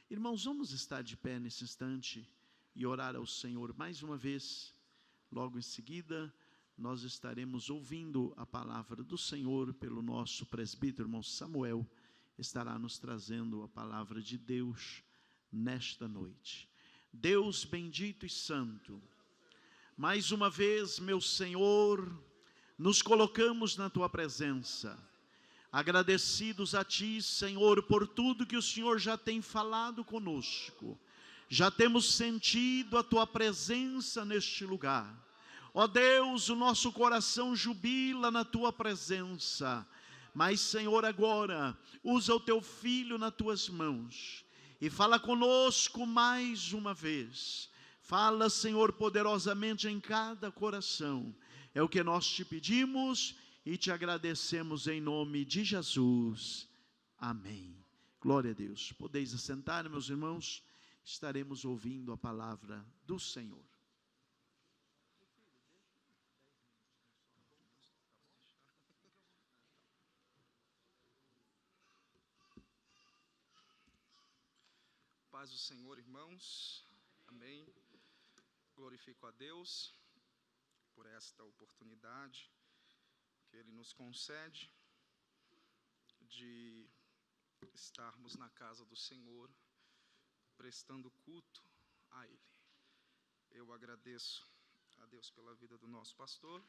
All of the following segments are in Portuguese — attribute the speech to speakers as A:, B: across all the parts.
A: Irmãos, vamos estar de pé nesse instante e orar ao Senhor mais uma vez. Logo em seguida, nós estaremos ouvindo a palavra do Senhor pelo nosso presbítero, irmão Samuel, estará nos trazendo a palavra de Deus nesta noite. Deus bendito e santo, mais uma vez, meu Senhor, nos colocamos na Tua presença, agradecidos a Ti, Senhor, por tudo que o Senhor já tem falado conosco. Já temos sentido a Tua presença neste lugar. Ó Deus, o nosso coração jubila na Tua presença. Mas, Senhor, agora, usa o Teu Filho nas Tuas mãos e fala conosco mais uma vez. Fala, Senhor, poderosamente em cada coração. É o que nós te pedimos e te agradecemos em nome de Jesus. Amém. Glória a Deus. Podeis assentar, meus irmãos. Estaremos ouvindo a palavra do Senhor.
B: Paz do Senhor, irmãos. Amém. Glorifico a Deus por esta oportunidade que Ele nos concede de estarmos na casa do Senhor, prestando culto a Ele. Eu agradeço a Deus pela vida do nosso pastor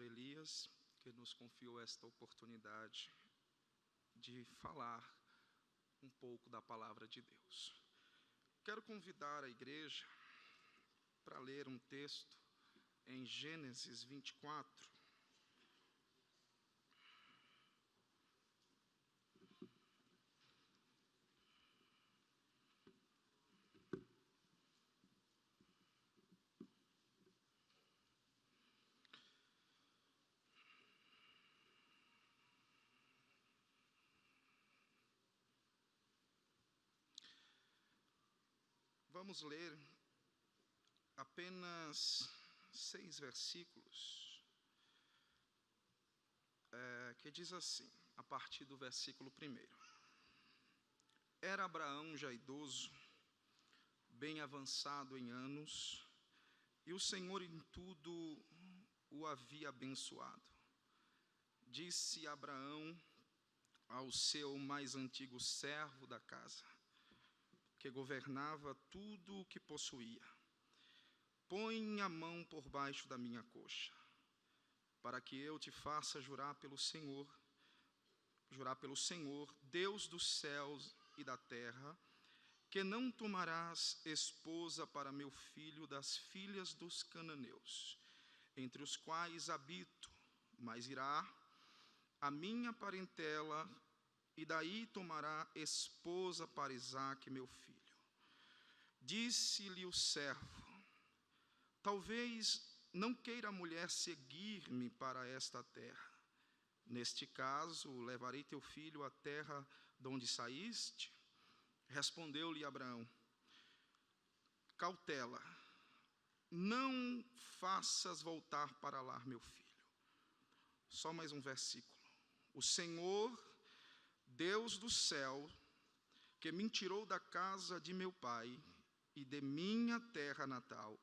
B: Elias, que nos confiou esta oportunidade de falar um pouco da palavra de Deus. Quero convidar a igreja para ler um texto em Gênesis 24. Vamos ler apenas 6 versículos, que diz assim, a partir do versículo 1. Era Abraão já idoso, bem avançado em anos, e o Senhor em tudo o havia abençoado. Disse Abraão ao seu mais antigo servo da casa, que governava tudo o que possuía: põe a mão por baixo da minha coxa, para que eu te faça jurar pelo Senhor, Deus dos céus e da terra, que não tomarás esposa para meu filho das filhas dos cananeus, entre os quais habito, mas irá a minha parentela, e daí tomará esposa para Isaque, meu filho. Disse-lhe o servo: talvez não queira a mulher seguir-me para esta terra. Neste caso, levarei teu filho à terra de onde saíste? Respondeu-lhe Abraão: cautela, não faças voltar para lá meu filho. Só mais um versículo. O Senhor, Deus do céu, que me tirou da casa de meu pai e de minha terra natal,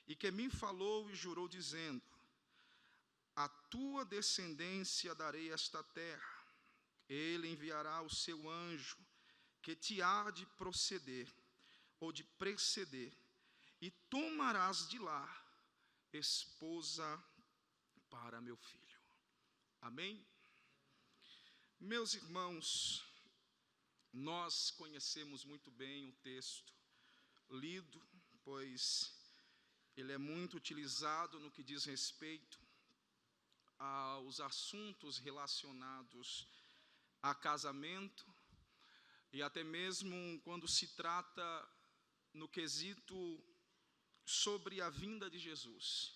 B: e que me falou e jurou, dizendo: a tua descendência darei esta terra. Ele enviará o seu anjo, que te há de preceder, e tomarás de lá esposa para meu filho. Amém? Meus irmãos, nós conhecemos muito bem o texto lido, pois ele é muito utilizado no que diz respeito aos assuntos relacionados a casamento, e até mesmo quando se trata no quesito sobre a vinda de Jesus.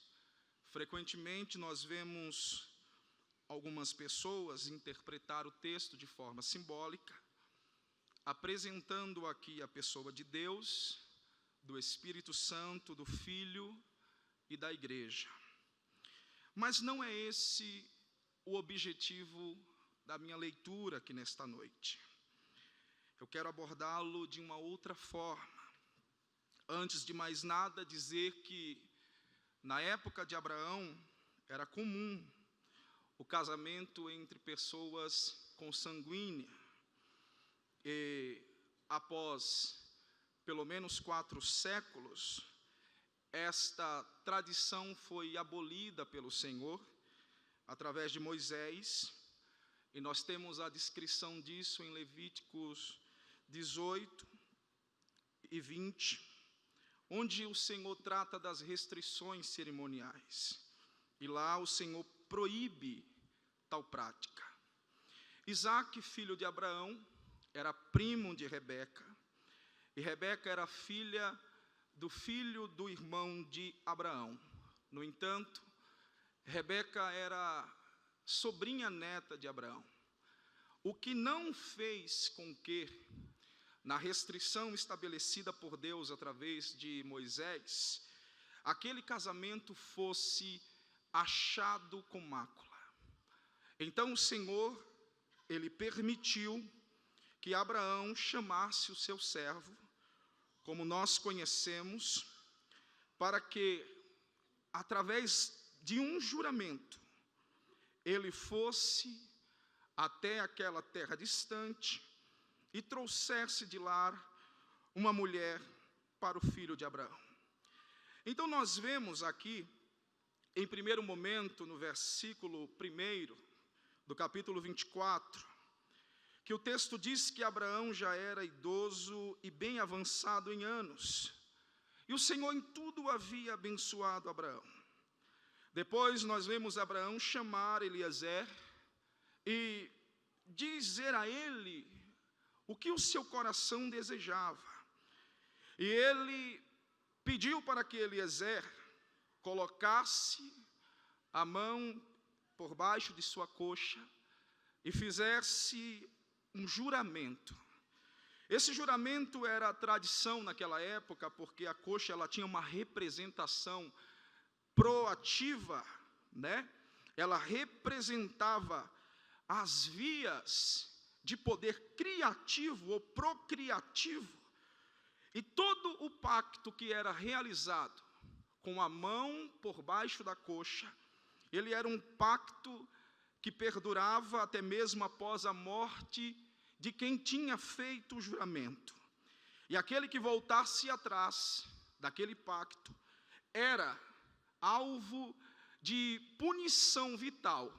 B: Frequentemente nós vemos algumas pessoas interpretar o texto de forma simbólica, apresentando aqui a pessoa de Deus, do Espírito Santo, do Filho e da Igreja. Mas não é esse o objetivo da minha leitura aqui nesta noite. eu quero abordá-lo de uma outra forma. Antes de mais nada, dizer que na época de Abraão era comum o casamento entre pessoas consanguíneas. E após pelo menos 4 séculos, esta tradição foi abolida pelo Senhor através de Moisés, e nós temos a descrição disso em Levíticos 18 e 20, onde o Senhor trata das restrições cerimoniais, e lá o Senhor proíbe tal prática. Isaque, filho de Abraão, era primo de Rebeca, e Rebeca era filha do filho do irmão de Abraão. No entanto, Rebeca era sobrinha neta de Abraão, o que não fez com que, na restrição estabelecida por Deus através de Moisés, aquele casamento fosse achado com mácula. Então o Senhor, ele permitiu que Abraão chamasse o seu servo, como nós conhecemos, para que, através de um juramento, ele fosse até aquela terra distante e trouxesse de lá uma mulher para o filho de Abraão. Então nós vemos aqui, em primeiro momento, no versículo 1 do capítulo 24, que o texto diz que Abraão já era idoso e bem avançado em anos, e o Senhor em tudo havia abençoado Abraão. Depois nós vemos Abraão chamar Eliezer e dizer a ele o que o seu coração desejava. E ele pediu para que Eliezer colocasse a mão por baixo de sua coxa e fizesse um juramento. Esse juramento era a tradição naquela época, porque a coxa ela tinha uma representação proativa, né? Ela representava as vias de poder criativo ou procriativo. E todo o pacto que era realizado com a mão por baixo da coxa, ele era um pacto que perdurava até mesmo após a morte de quem tinha feito o juramento. E aquele que voltasse atrás daquele pacto era alvo de punição vital,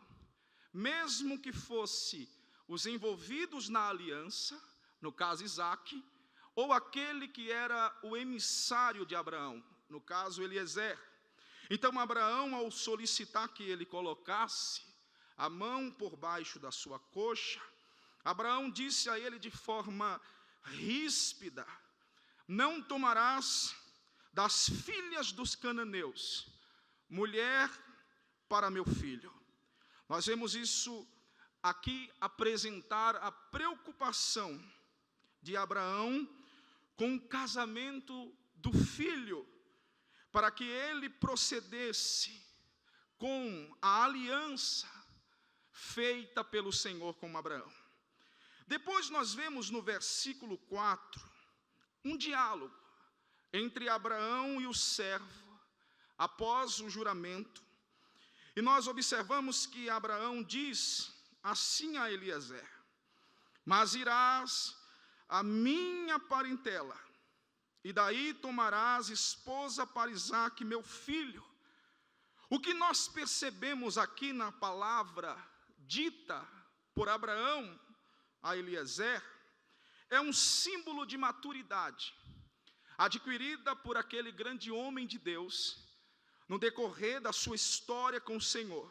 B: mesmo que fosse os envolvidos na aliança, no caso Isaque, ou aquele que era o emissário de Abraão, no caso Eliezer. Então Abraão, ao solicitar que ele colocasse a mão por baixo da sua coxa, Abraão disse a ele de forma ríspida: não tomarás das filhas dos cananeus mulher para meu filho. Nós vemos isso aqui apresentar a preocupação de Abraão com o casamento do filho, para que ele procedesse com a aliança feita pelo Senhor com Abraão. Depois nós vemos no versículo 4, um diálogo entre Abraão e o servo, após o juramento, e nós observamos que Abraão diz assim a Eliezer: mas irás à minha parentela, e daí tomarás esposa para Isaque, meu filho. O que nós percebemos aqui na palavra dita por Abraão a Eliezer é um símbolo de maturidade, adquirida por aquele grande homem de Deus, no decorrer da sua história com o Senhor.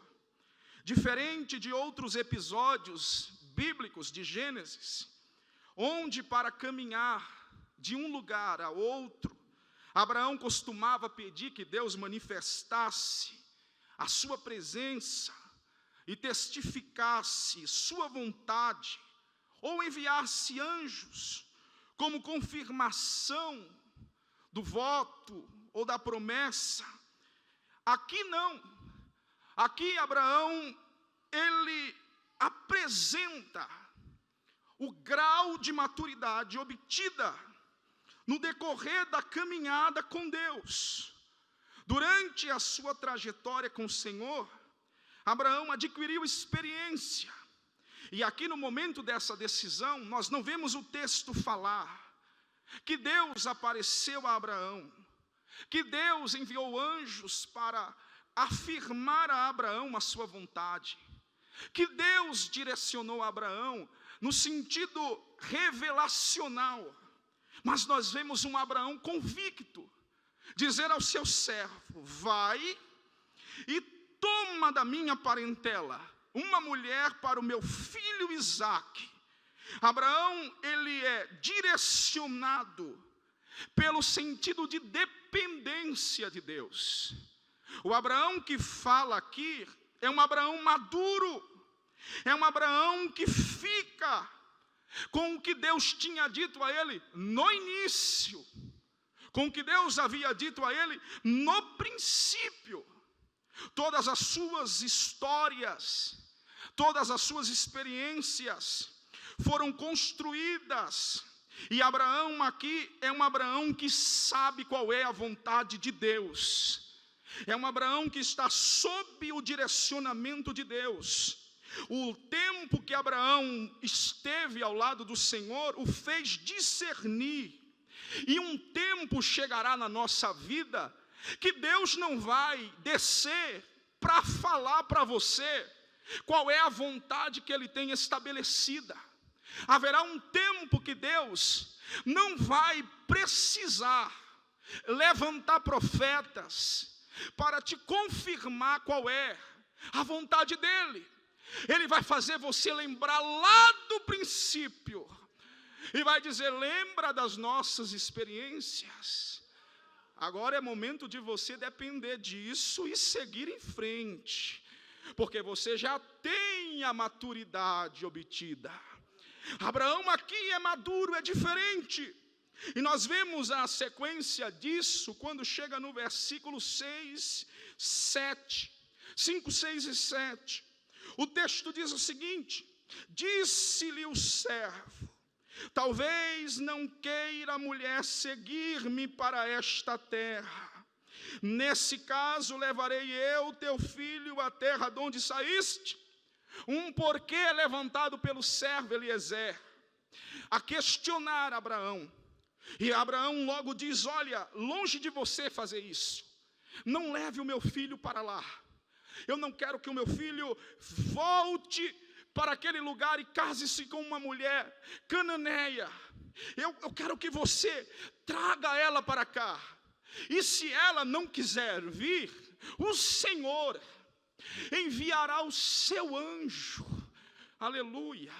B: Diferente de outros episódios bíblicos de Gênesis, onde para caminhar de um lugar a outro, Abraão costumava pedir que Deus manifestasse a sua presença e testificasse sua vontade, ou enviasse anjos como confirmação do voto ou da promessa. Aqui não. Aqui Abraão, ele apresenta o grau de maturidade obtida no decorrer da caminhada com Deus. Durante a sua trajetória com o Senhor, Abraão adquiriu experiência. E aqui no momento dessa decisão, nós não vemos o texto falar que Deus apareceu a Abraão, que Deus enviou anjos para afirmar a Abraão a sua vontade, que Deus direcionou a Abraão no sentido revelacional. Mas nós vemos um Abraão convicto, dizer ao seu servo: vai e toma da minha parentela uma mulher para o meu filho Isaque. Abraão, ele é direcionado pelo sentido de dependência de Deus. O Abraão que fala aqui é um Abraão maduro, é um Abraão que fica com o que Deus tinha dito a ele no início, com o que Deus havia dito a ele no princípio. Todas as suas histórias, todas as suas experiências foram construídas, e Abraão aqui é um Abraão que sabe qual é a vontade de Deus, é um Abraão que está sob o direcionamento de Deus. O tempo que Abraão esteve ao lado do Senhor o fez discernir, e um tempo chegará na nossa vida que Deus não vai descer para falar para você qual é a vontade que Ele tem estabelecida. Haverá um tempo que Deus não vai precisar levantar profetas para te confirmar qual é a vontade dEle. Ele vai fazer você lembrar lá do princípio, e vai dizer: lembra das nossas experiências? Agora é momento de você depender disso e seguir em frente, porque você já tem a maturidade obtida. Abraão aqui é maduro, é diferente. E nós vemos a sequência disso quando chega no versículo 6, 7. 5, 6 e 7. O texto diz o seguinte: disse-lhe o servo: talvez não queira a mulher seguir-me para esta terra. Nesse caso, levarei eu, teu filho, à terra de onde saíste. Um porquê é levantado pelo servo Eliezer a questionar Abraão. E Abraão logo diz: olha, longe de você fazer isso. Não leve o meu filho para lá. Eu não quero que o meu filho volte para aquele lugar e case-se com uma mulher cananeia. Eu quero que você traga ela para cá. E se ela não quiser vir, o Senhor enviará o seu anjo. Aleluia.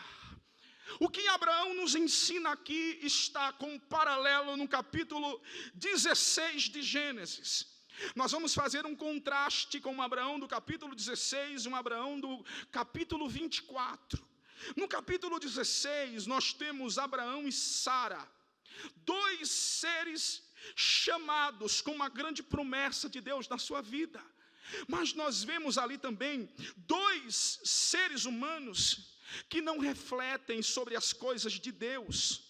B: O que Abraão nos ensina aqui está com um paralelo no capítulo 16 de Gênesis. Nós vamos fazer um contraste com o Abraão do capítulo 16 e um Abraão do capítulo 24. No capítulo 16, nós temos Abraão e Sara, dois seres chamados com uma grande promessa de Deus na sua vida. Mas nós vemos ali também dois seres humanos que não refletem sobre as coisas de Deus,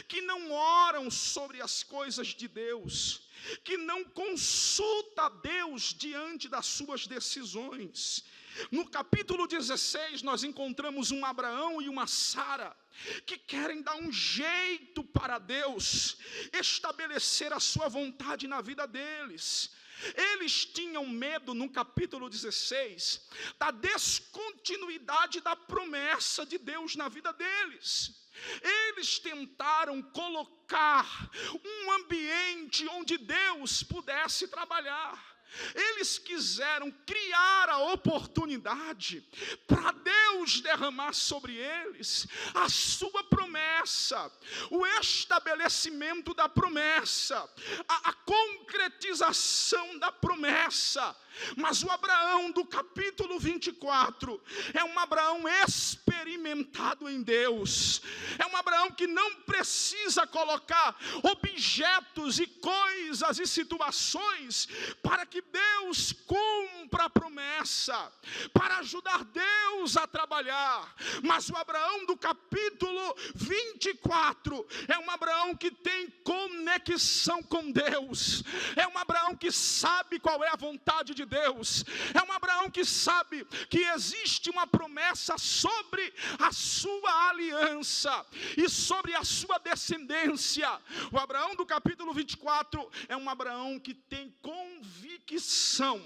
B: que não oram sobre as coisas de Deus, que não consulta Deus diante das suas decisões. No capítulo 16, nós encontramos um Abraão e uma Sara que querem dar um jeito para Deus estabelecer a sua vontade na vida deles. Eles tinham medo, no capítulo 16, da descontinuidade da promessa de Deus na vida deles. Eles tentaram colocar um ambiente onde Deus pudesse trabalhar. Eles quiseram criar a oportunidade para Deus derramar sobre eles a sua promessa, o estabelecimento da promessa, a concretização da promessa. Mas o Abraão do capítulo 24 é um Abraão experimentado em Deus. É um Abraão que não precisa colocar objetos e coisas e situações para que Deus cumpra a promessa, para ajudar Deus a trabalhar. Mas o Abraão do capítulo 24 é um Abraão que tem conexão com Deus. É um Abraão que sabe qual é a vontade de Deus. É um Abraão que sabe que existe uma promessa sobre a sua aliança e sobre a sua descendência. O Abraão do capítulo 24 é um Abraão que tem convicção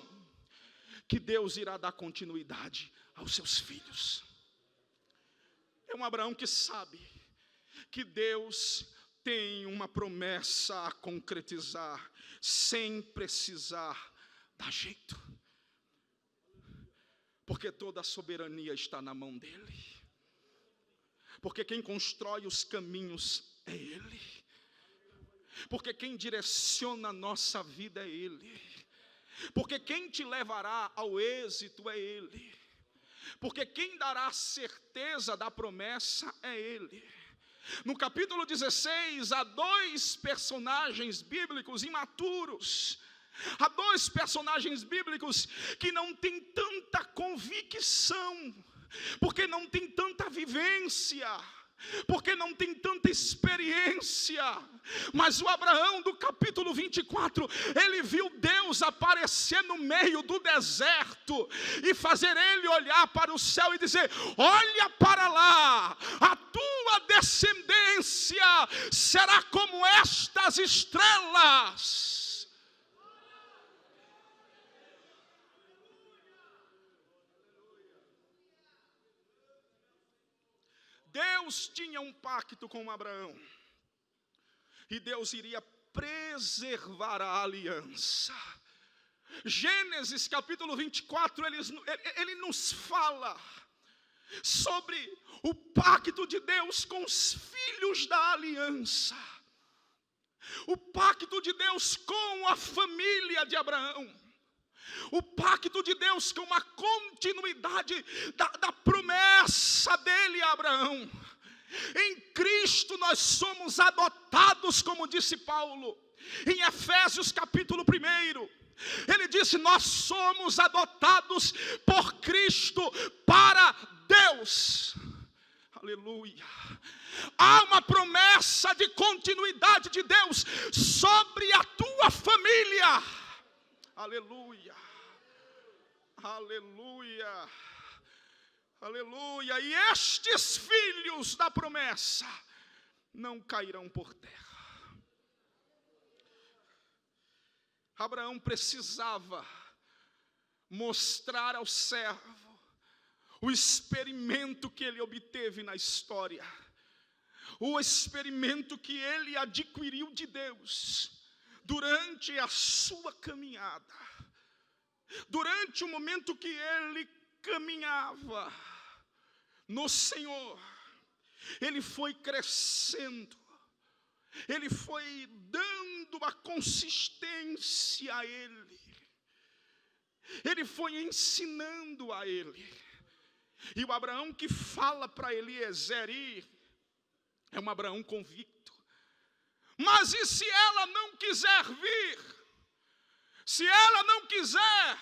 B: que Deus irá dar continuidade aos seus filhos. É um Abraão que sabe que Deus tem uma promessa a concretizar sem precisar dar jeito, porque toda a soberania está na mão dele, porque quem constrói os caminhos é ele, porque quem direciona a nossa vida é ele, porque quem te levará ao êxito é ele, porque quem dará certeza da promessa é ele. No capítulo 16, há dois personagens bíblicos imaturos. Há dois personagens bíblicos que não têm tanta convicção, porque não têm tanta vivência, porque não tem tanta experiência. Mas o Abraão do capítulo 24, ele viu Deus aparecer no meio do deserto e fazer ele olhar para o céu e dizer: olha para lá, a tua descendência será como estas estrelas. Deus tinha um pacto com Abraão, e Deus iria preservar a aliança. Gênesis capítulo 24, ele nos fala sobre o pacto de Deus com os filhos da aliança, o pacto de Deus com a família de Abraão, o pacto de Deus com a continuidade da promessa dele a Abraão. Em Cristo nós somos adotados, como disse Paulo, em Efésios capítulo 1. Ele disse: nós somos adotados por Cristo para Deus. Aleluia. Há uma promessa de continuidade de Deus sobre a tua família. Aleluia, aleluia, aleluia. E estes filhos da promessa não cairão por terra. Abraão precisava mostrar ao servo o experimento que ele obteve na história, o experimento que ele adquiriu de Deus durante a sua caminhada, durante o momento que ele caminhava no Senhor. Ele foi crescendo, ele foi dando a consistência a ele, ele foi ensinando a ele. E o Abraão que fala para Eliezer ir é um Abraão convicto. Mas e se ela não quiser vir? Se ela não quiser,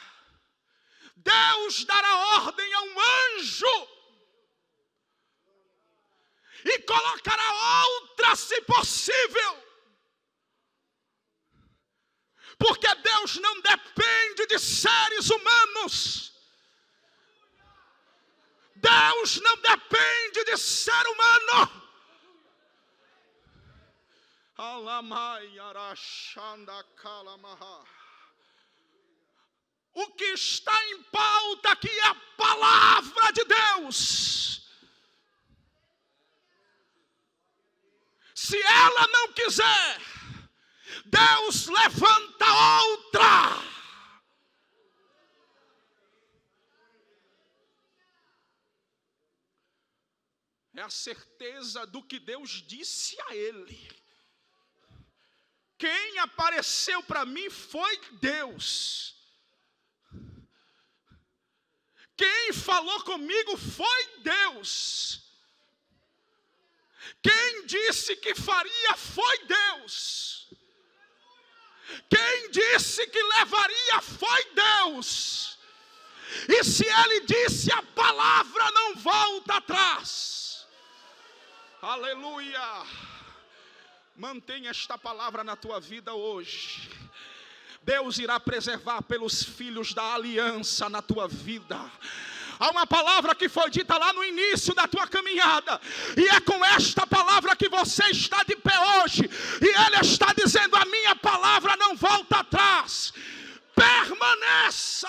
B: Deus dará ordem a um anjo e colocará outra, se possível. Porque Deus não depende de seres humanos. Deus não depende de ser humano. O que está em pauta aqui é a palavra de Deus. Se ela não quiser, Deus levanta outra. É a certeza do que Deus disse a ele. Quem apareceu para mim foi Deus. Quem falou comigo foi Deus. Quem disse que faria foi Deus. Quem disse que levaria foi Deus. E se Ele disse, a palavra não volta atrás. Aleluia. Mantenha esta palavra na tua vida hoje. Deus irá preservar pelos filhos da aliança na tua vida. Há uma palavra que foi dita lá no início da tua caminhada, e é com esta palavra que você está de pé hoje. E Ele está dizendo, a minha palavra não volta atrás. Permaneça.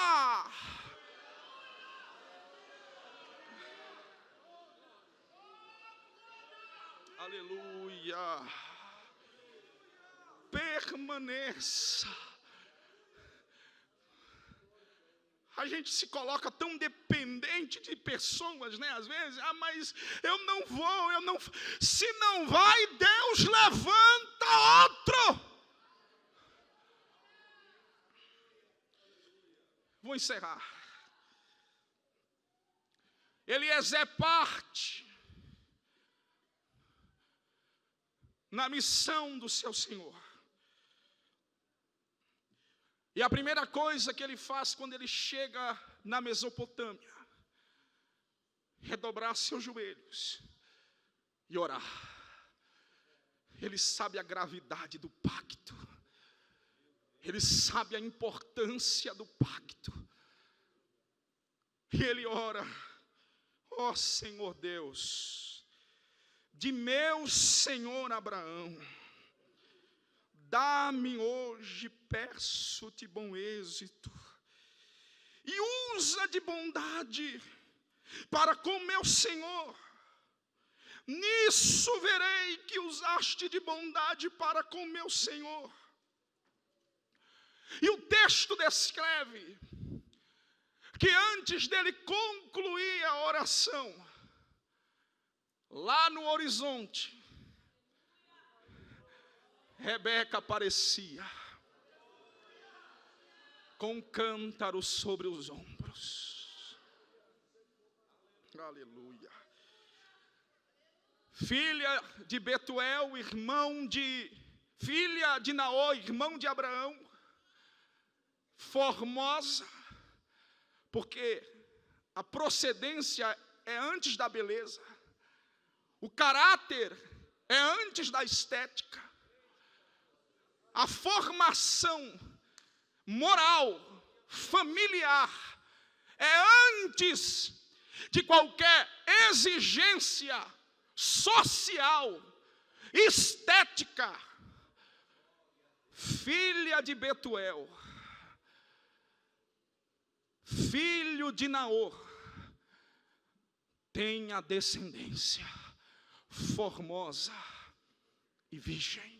B: Aleluia. Permaneça. A gente se coloca tão dependente de pessoas, né? Às vezes, mas eu não vou, Se não vai, Deus levanta outro. Vou encerrar. Eliezer parte na missão do seu Senhor. E a primeira coisa que ele faz quando ele chega na Mesopotâmia é dobrar seus joelhos e orar. Ele sabe a gravidade do pacto. Ele sabe a importância do pacto. E ele ora, ó Senhor Deus, de meu Senhor Abraão, dá-me hoje, peço-te, bom êxito, e usa de bondade para com meu Senhor. Nisso verei que usaste de bondade para com meu Senhor. E o texto descreve que antes dele concluir a oração, lá no horizonte, Rebeca aparecia com um cântaro sobre os ombros. Aleluia. Filha de Betuel, filha de Naor, irmão de Abraão, formosa, porque a procedência é antes da beleza, o caráter é antes da estética. A formação moral, familiar, é antes de qualquer exigência social, estética. Filha de Betuel, filho de Naor, tem a descendência formosa e virgem.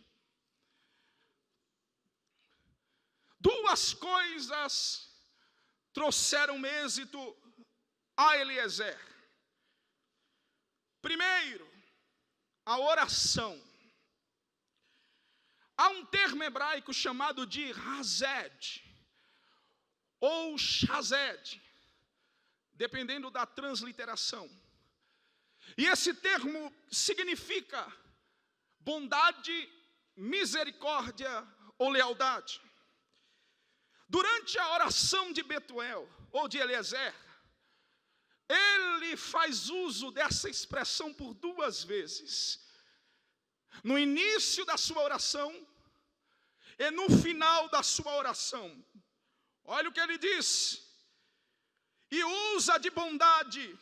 B: Duas coisas trouxeram êxito a Eliezer. Primeiro, a oração. Há um termo hebraico chamado de Hazed, ou Shazed, dependendo da transliteração. E esse termo significa bondade, misericórdia ou lealdade. Durante a oração de Betuel, ou de Eliezer, ele faz uso dessa expressão por duas vezes. No início da sua oração e no final da sua oração. Olha o que ele diz: e usa de bondade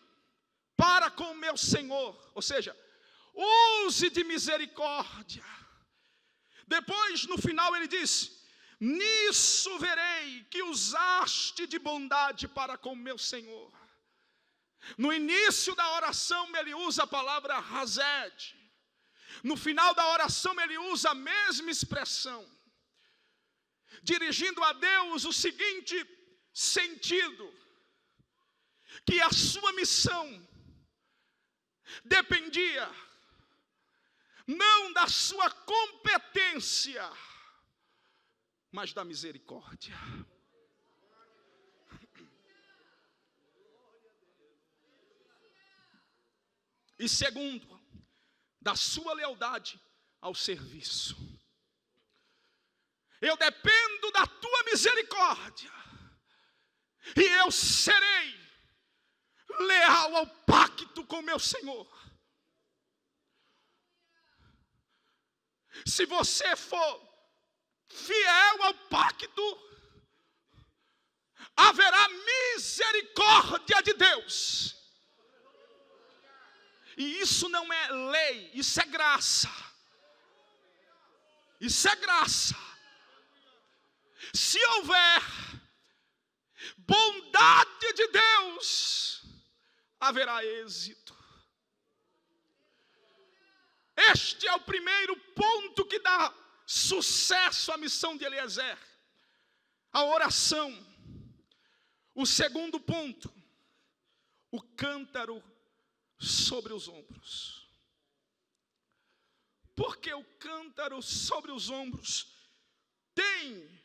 B: para com meu Senhor, ou seja, use de misericórdia. Depois, no final, ele diz: nisso verei que usaste de bondade para com meu Senhor. No início da oração ele usa a palavra Hazed. No final da oração ele usa a mesma expressão, dirigindo a Deus o seguinte sentido: que a sua missão dependia não da sua competência, mas da misericórdia. E segundo, da sua lealdade ao serviço. Eu dependo da tua misericórdia, e eu serei leal ao pacto com meu Senhor. Se você for fiel ao pacto, haverá misericórdia de Deus. E isso não é lei, isso é graça. Isso é graça. Se houver bondade de Deus, haverá êxito. Este é o primeiro ponto que dá sucesso à missão de Eliezer, a oração. O segundo ponto, o cântaro sobre os ombros. Porque o cântaro sobre os ombros tem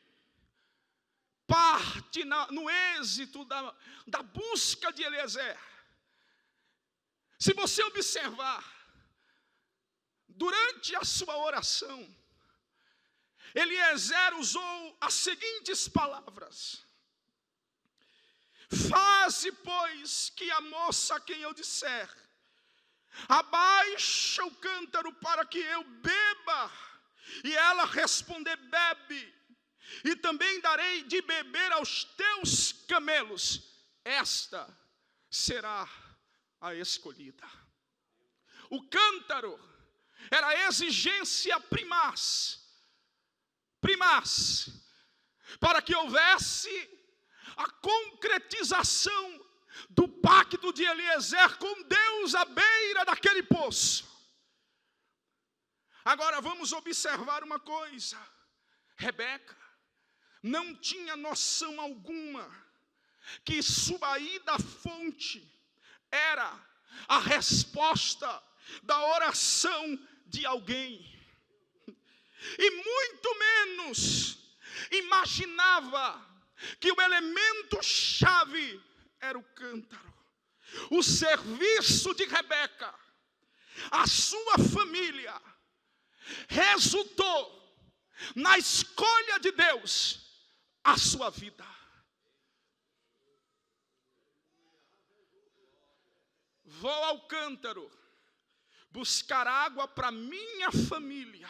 B: parte no êxito da busca de Eliezer. Se você observar, durante a sua oração, Eliezer usou as seguintes palavras: faze, pois, que a moça a quem eu disser, abaixa o cântaro para que eu beba, e ela responder, bebe, e também darei de beber aos teus camelos, esta será a escolhida. O cântaro era a exigência primaz, para que houvesse a concretização do pacto de Eliezer com Deus à beira daquele poço. Agora vamos observar uma coisa: Rebeca não tinha noção alguma que Subaí da fonte era a resposta da oração de alguém, e muito menos imaginava que o elemento chave era o cântaro. O serviço de Rebeca, a sua família, resultou na escolha de Deus a sua vida. Vou ao cântaro buscar água para minha família,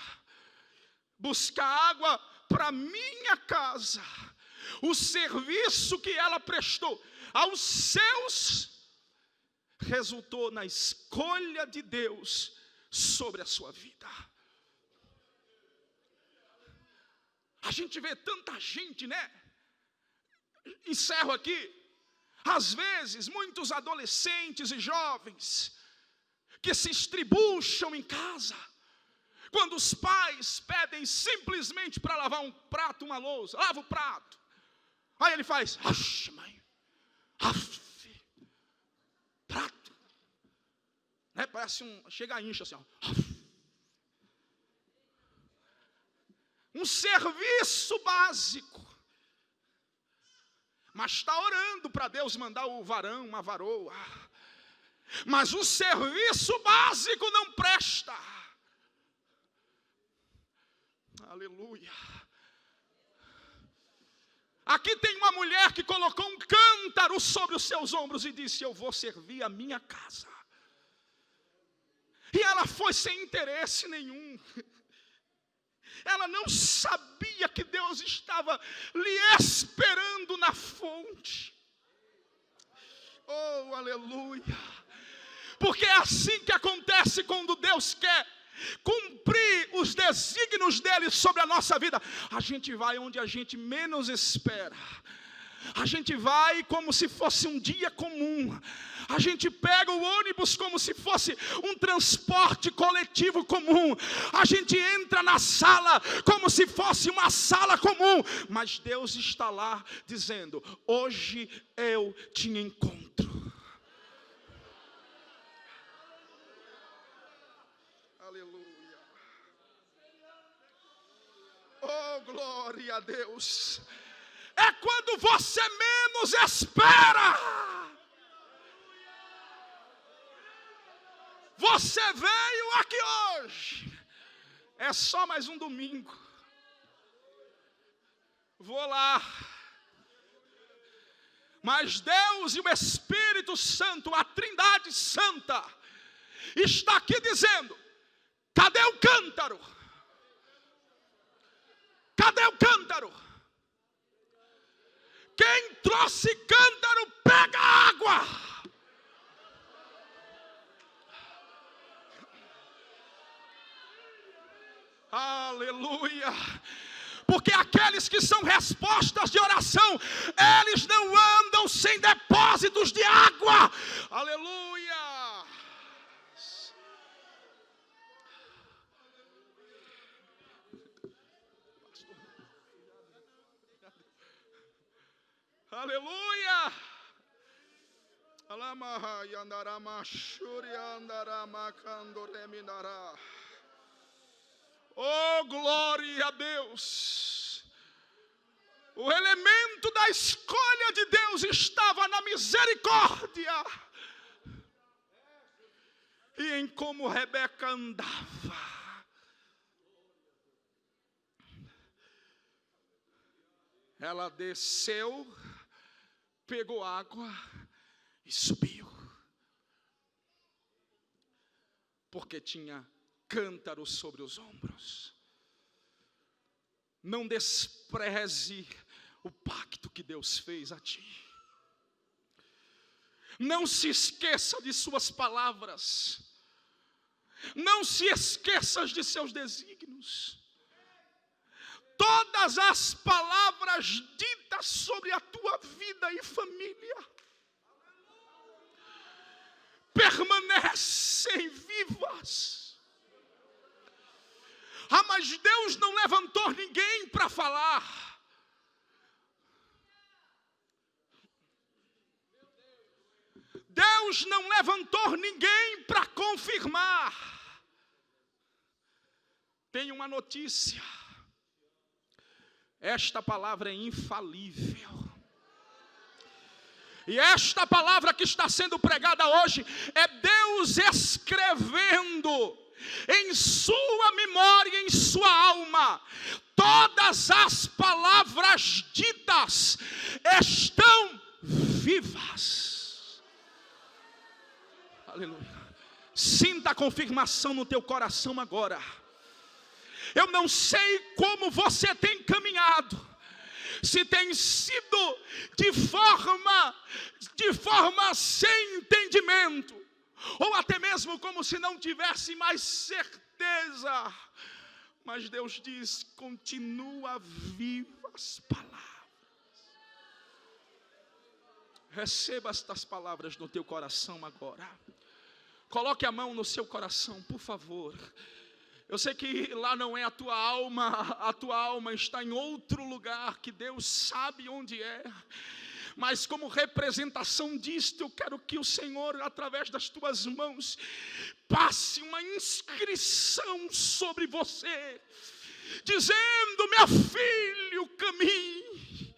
B: buscar água para minha casa. O serviço que ela prestou aos seus resultou na escolha de Deus sobre a sua vida. A gente vê tanta gente, né? Encerro aqui. Às vezes, muitos adolescentes e jovens que se estribucham em casa, quando os pais pedem simplesmente para lavar um prato, uma louça, lava o prato. Aí ele faz, mãe, prato. Né? Parece chega a incha assim, ó. Um serviço básico. Mas está orando para Deus mandar o varão, uma varoa. Mas o serviço básico não presta. Aleluia. Aqui tem uma mulher que colocou um cântaro sobre os seus ombros e disse, eu vou servir a minha casa. E ela foi sem interesse nenhum. Ela não sabia que Deus estava lhe esperando na fonte. Oh, aleluia. Porque é assim que acontece quando Deus quer cumprir os desígnios dele sobre a nossa vida. A gente vai onde a gente menos espera. A gente vai como se fosse um dia comum. A gente pega o ônibus como se fosse um transporte coletivo comum. A gente entra na sala como se fosse uma sala comum. Mas Deus está lá dizendo, hoje eu te encontro. Aleluia. Oh, glória a Deus. É quando você menos espera. você veio aqui hoje, é só mais um domingo. Vou lá. Mas Deus e o Espírito Santo, a Trindade Santa, está aqui dizendo: cadê o cântaro? Cadê o cântaro? Quem trouxe cântaro, pega água. Aleluia. Porque aqueles que são respostas de oração, eles não andam sem depósitos de água. Aleluia. Aleluia. Alama yandarama shuri andarama kandoreminara. Oh, glória a Deus. O elemento da escolha de Deus estava na misericórdia e em como Rebeca andava. Ela desceu, pegou água e subiu, porque tinha cântaro sobre os ombros. Não despreze o pacto que Deus fez a ti. Não se esqueça de suas palavras. Não se esqueça de seus desígnios. Todas as palavras ditas sobre a tua vida e família permanecem vivas. Ah, mas Deus não levantou ninguém para falar. Deus não levantou ninguém para confirmar. Tem uma notícia. Esta palavra é infalível. E esta palavra que está sendo pregada hoje é Deus escrevendo em sua memória, em sua alma, todas as palavras ditas estão vivas. Aleluia. Sinta a confirmação no teu coração agora. Eu não sei como você tem caminhado, se tem sido de forma sem entendimento, ou até mesmo como se não tivesse mais certeza. Mas Deus diz: continua viva as palavras. Receba estas palavras no teu coração agora. Coloque a mão no seu coração, por favor. Eu sei que lá não é a tua alma está em outro lugar, que Deus sabe onde é. Mas como representação disto, eu quero que o Senhor, através das tuas mãos, passe uma inscrição sobre você, dizendo: meu filho, caminhe.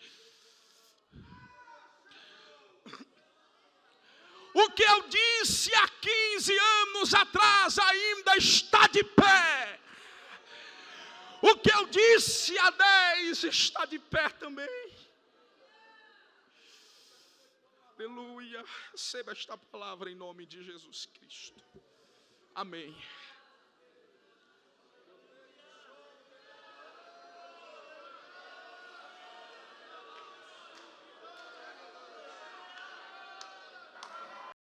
B: O que eu disse há 15 anos atrás ainda está de pé. O que eu disse há 10 está de pé também. Aleluia. Receba esta palavra em nome de Jesus Cristo. Amém.